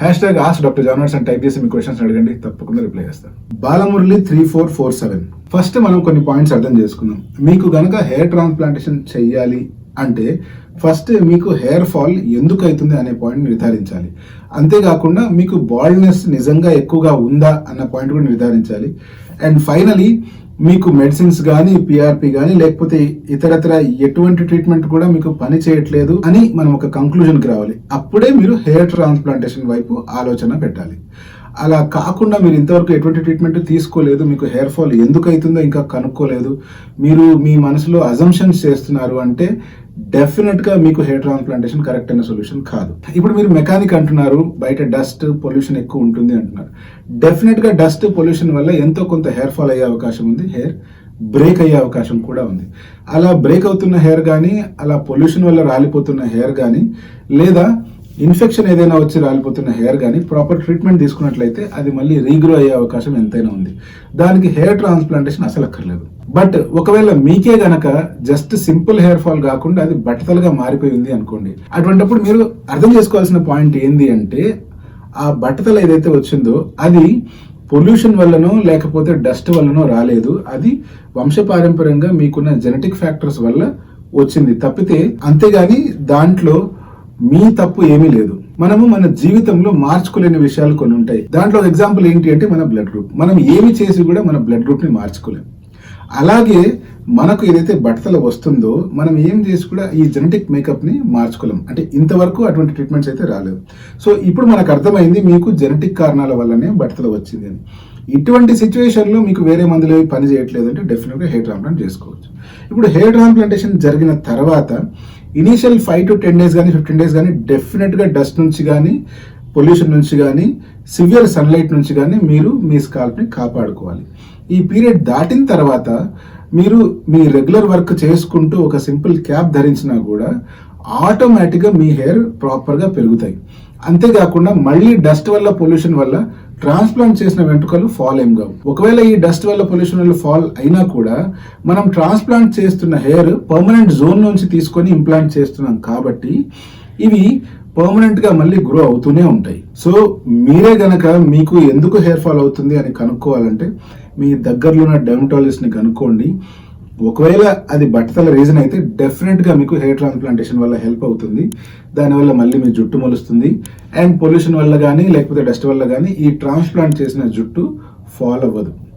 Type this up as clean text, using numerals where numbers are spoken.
#AskDrJohnWatson type చేసి మీ questions అడగండి, తప్పకుండా రిప్లై చేస్తాను. బాలమురళి 3447 ఫస్ట్ మనం కొన్ని పాయింట్స్ అర్థం చేసుకుందాం. మీకు గనక హెయిర్ ట్రాన్స్ప్లాంటేషన్ చెయ్యాలి అంటే ఫస్ట్ మీకు హెయిర్ ఫాల్ ఎందుకు అవుతుంది అనే పాయింట్ నిర్ధారించాలి. అంతేకాకుండా మీకు బాల్డ్నెస్ నిజంగా ఎక్కువగా ఉందా అన్న పాయింట్ కూడా నిర్ధారించాలి. అండ్ ఫైనలీ మీకు మెడిసిన్స్ కానీ, పిఆర్పి కానీ, లేకపోతే ఇతరత్ర ఎటువంటి ట్రీట్మెంట్ కూడా మీకు పని చేయట్లేదు అని మనం ఒక కంక్లూజన్కి రావాలి. అప్పుడే మీరు హెయిర్ ట్రాన్స్ప్లాంటేషన్ వైపు ఆలోచన పెట్టాలి. అలా కాకుండా మీరు ఇంతవరకు ఎటువంటి ట్రీట్మెంట్ తీసుకోలేదు, మీకు హెయిర్ ఫాల్ ఎందుకు అవుతుందో ఇంకా కనుక్కోలేదు, మీరు మీ మనసులో అజంప్షన్స్ చేస్తున్నారు అంటే డెఫినెట్గా మీకు హెయిర్ ట్రాన్స్ప్లాంటేషన్ కరెక్ట్ అయిన సొల్యూషన్ కాదు. ఇప్పుడు మీరు మెకానిక్ అంటున్నారు, బయట డస్ట్ పొల్యూషన్ ఎక్కువ ఉంటుంది అంటున్నారు. డెఫినెట్గా డస్ట్ పొల్యూషన్ వల్ల ఎంతో కొంత హెయిర్ ఫాల్ అయ్యే అవకాశం ఉంది, హెయిర్ బ్రేక్ అయ్యే అవకాశం కూడా ఉంది. అలా బ్రేక్ అవుతున్న హెయిర్ కానీ, అలా పొల్యూషన్ వల్ల రాలిపోతున్న హెయిర్ కానీ, లేదా ఇన్ఫెక్షన్ ఏదైనా వచ్చి రాలిపోతున్న హెయిర్ కానీ ప్రాపర్ ట్రీట్మెంట్ తీసుకున్నట్లయితే అది మళ్ళీ రీగ్రో అయ్యే అవకాశం ఎంతైనా ఉంది. దానికి హెయిర్ ట్రాన్స్ప్లాంటేషన్ అసలు అక్కర్లేదు. బట్ ఒకవేళ మీకే గనక జస్ట్ సింపుల్ హెయిర్ ఫాల్ కాకుండా అది బట్టతలుగా మారిపోయింది అనుకోండి, అటువంటిప్పుడు మీరు అర్థం చేసుకోవాల్సిన పాయింట్ ఏంది అంటే ఆ బట్టతల ఏదైతే వచ్చిందో అది పొల్యూషన్ వల్లనో లేకపోతే డస్ట్ వల్లనో రాలేదు, అది వంశపారంపర్యంగా మీకున్న జెనెటిక్ ఫ్యాక్టర్స్ వల్ల వచ్చింది తప్పితే, అంతేగాని దాంట్లో మీ తప్పు ఏమీ లేదు. మనము మన జీవితంలో మార్చుకోలేని విషయాలు కొన్ని ఉంటాయి. దాంట్లో ఎగ్జాంపుల్ ఏంటి అంటే మన బ్లడ్ గ్రూప్. మనం ఏమి చేసి కూడా మన బ్లడ్ గ్రూప్ ని మార్చుకోలేం. అలాగే మనకు ఏదైతే బట్టతల వస్తుందో మనం ఏం చేసి కూడా ఈ జెనెటిక్ మేకప్ ని మార్చుకోలేం. అంటే ఇంతవరకు అటువంటి ట్రీట్మెంట్స్ అయితే రాలేదు. సో ఇప్పుడు మనకు అర్థమైంది మీకు జెనెటిక్ కారణాల వల్లనే బట్టతల వచ్చింది అని. ఇటువంటి సిచ్యువేషన్లో మీకు వేరే మందులు పని చేయట్లేదు అంటే డెఫినెట్గా హెయిర్ ట్రాన్స్ప్లాంట్ చేసుకోవచ్చు. ఇప్పుడు హెయిర్ ట్రాన్స్ప్లాంటేషన్ జరిగిన తర్వాత ఇనీషియల్ 5 to 10 days కానీ 15 days కానీ డెఫినెట్గా డస్ట్ నుంచి కానీ, పొల్యూషన్ నుంచి కానీ, సివియర్ సన్లైట్ నుంచి కానీ మీరు మీ స్కాల్ప్ని కాపాడుకోవాలి. ఈ పీరియడ్ దాటిన తర్వాత మీరు మీ రెగ్యులర్ వర్క్ చేసుకుంటూ ఒక సింపుల్ క్యాప్ ధరించినా కూడా ఆటోమేటిక్గా మీ హెయిర్ ప్రాపర్గా పెరుగుతాయి. అంతేకాకుండా మళ్ళీ డస్ట్ వల్ల, పొల్యూషన్ వల్ల ట్రాన్స్ప్లాంట్ చేసిన వెంట్రుకలు ఫాల్ ఏం కావు. ఒకవేళ ఈ డస్ట్ వల్ల, పొల్యూషన్ వల్ల ఫాల్ అయినా కూడా మనం ట్రాన్స్ప్లాంట్ చేస్తున్న హెయిర్ పర్మనెంట్ జోన్ నుంచి తీసుకొని ఇంప్లాంట్ చేస్తున్నాం కాబట్టి ఇవి పర్మనెంట్ గా మళ్ళీ గ్రో అవుతూనే ఉంటాయి. సో మీరే గనక మీకు ఎందుకు హెయిర్ ఫాల్ అవుతుంది అని కనుక్కోవాలంటే మీ దగ్గరలో ఉన్న డెర్మటాలజిస్ట్ ని కనుక్కోండి. ఒకవేళ అది బట్టతల రీజన్ అయితే డెఫినెట్గా మీకు హెయిర్ ట్రాన్స్ప్లాంటేషన్ వల్ల హెల్ప్ అవుతుంది. దానివల్ల మళ్ళీ మీ జుట్టు మొలుస్తుంది. అండ్ పొల్యూషన్ వల్ల కానీ లేకపోతే డస్ట్ వల్ల కానీ ఈ ట్రాన్స్ప్లాంట్ చేసిన జుట్టు ఫాల్ అవ్వదు.